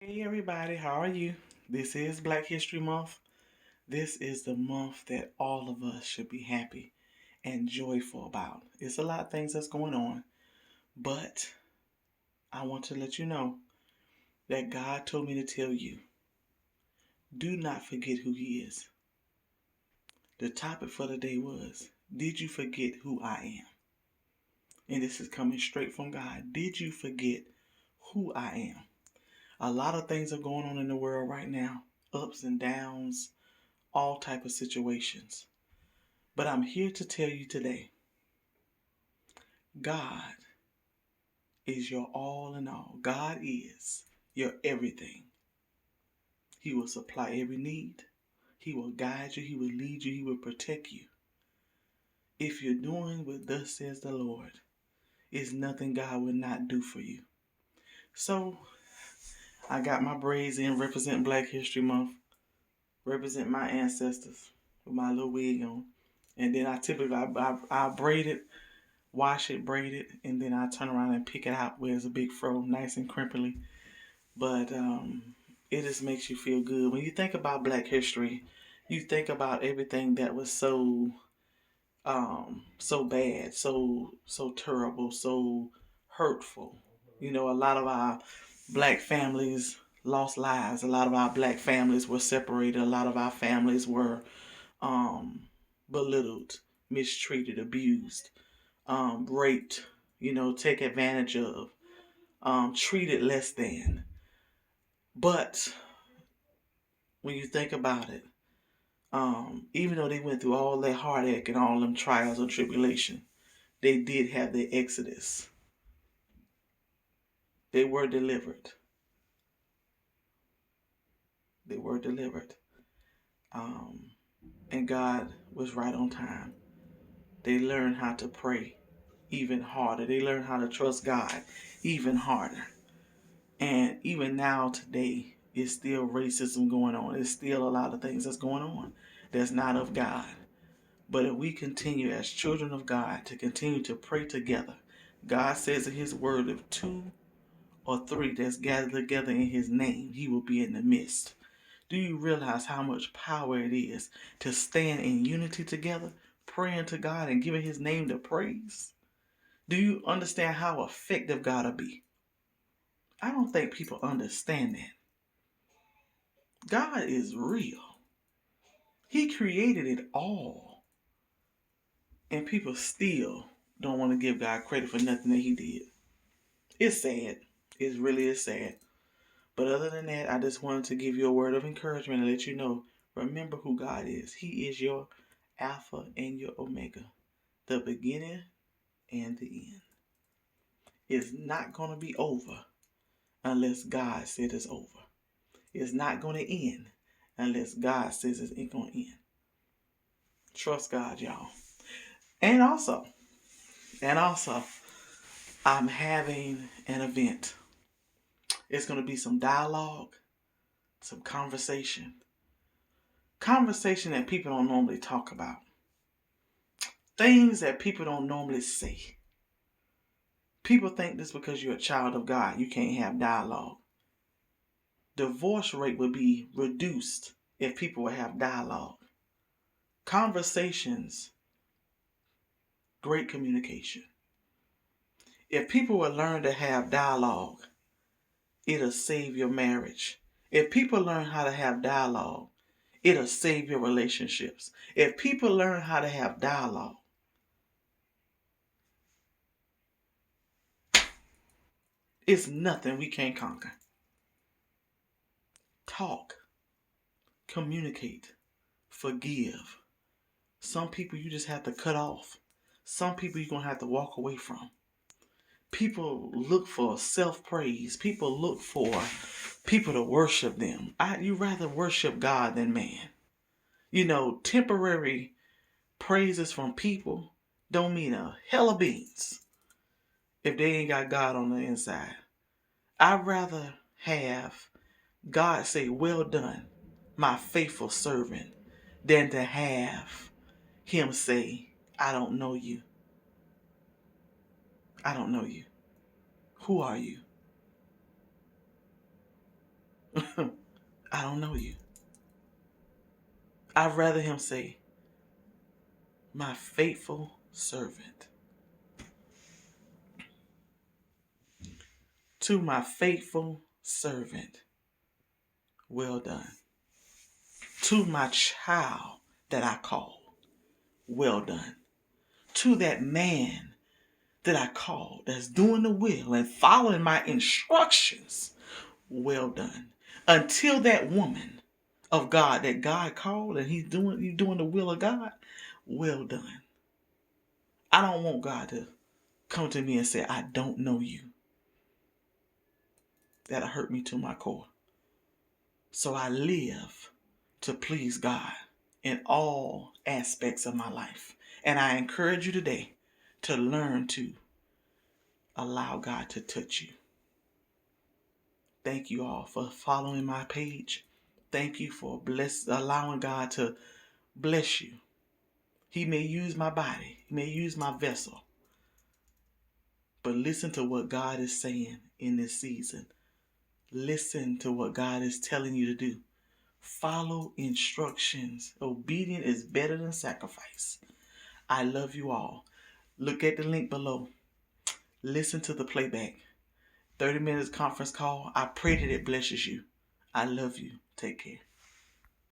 Hey everybody, how are you? This is Black History Month. This is the month that all of us should be happy and joyful about. It's a lot of things that's going on, but I want to let you know that God told me to tell you, do not forget who He is. The topic for the day was, did you forget who I am? And this is coming straight from God. Did you forget who I am? A lot of things are going on in the world right now, ups and downs, all type of situations. But I'm here to tell you today, God is your all in all. God is your everything. He will supply every need. He will guide you. He will lead you. He will protect you. If you're doing what thus says the Lord, it's nothing God will not do for you. So I got my braids in, represent Black History Month, represent my ancestors with my little wig on. And then I braid it, wash it, braid it, and then I turn around and pick it out where it's a big fro, nice and crimply. But it just makes you feel good. When you think about Black history, you think about everything that was so bad, so terrible, so hurtful. You know, a lot of our Black families lost lives. A lot of our Black families were separated. A lot of our families were um, belittled, mistreated, abused, raped, take advantage of, treated less than. But when you think about it, even though they went through all that heartache and all them trials and tribulation, they did have their exodus. They were delivered. They were delivered. Um, and God was right on time. They learned how to pray even harder. They learned how to trust God even harder. And even now, today, it's still racism going on. There's still a lot of things that's going on that's not of God. But if we continue as children of God to continue to pray together, God says in His word, if two or three that's gathered together in His name, He will be in the midst. Do you realize how much power it is to stand in unity together, praying to God and giving His name the praise? Do you understand how effective God will be? I don't think people understand that. God is real. He created it all. And people still don't want to give God credit for nothing that He did. It's sad. It really is sad. But other than that, I just wanted to give you a word of encouragement and let you know, remember who God is. He is your Alpha and your Omega, the beginning and the end. It's not going to be over unless God said it's over. It's not going to end unless God says it's going to end. Trust God, y'all. And also, and also, I'm having an event. It's going to be some dialogue, some conversation. Conversation that people don't normally talk about. Things that people don't normally say. People think this because you're a child of God, you can't have dialogue. Divorce rate would be reduced if people would have dialogue. Conversations, great communication. If people would learn to have dialogue, it'll save your marriage. If people learn how to have dialogue, it'll save your relationships. If people learn how to have dialogue, it's nothing we can't conquer. Talk, communicate, forgive. Some people you just have to cut off. Some people you're going to have to walk away from. People look for self-praise. People look for people to worship them. You rather worship God than man. Temporary praises from people don't mean a hell of beans if they ain't got God on the inside. I'd rather have God say, well done, my faithful servant, than to have Him say, I don't know you. I don't know you. Who are you? I don't know you. I'd rather him say, my faithful servant. To my faithful servant, well done. To my child that I called, well done. To that man that I called, that's doing the will and following my instructions, well done. Until that woman of God that God called and you doing the will of God, well done. I don't want God to come to me and say, I don't know you. That'll hurt me to my core. So I live to please God in all aspects of my life. And I encourage you today to learn to allow God to touch you. Thank you all for following my page. Thank you for allowing God to bless you. He may use my body. He may use my vessel. But listen to what God is saying in this season. Listen to what God is telling you to do. Follow instructions. Obedience is better than sacrifice. I love you all. Look at the link below. Listen to the playback. 30 minutes conference call. I pray that it blesses you. I love you. Take care.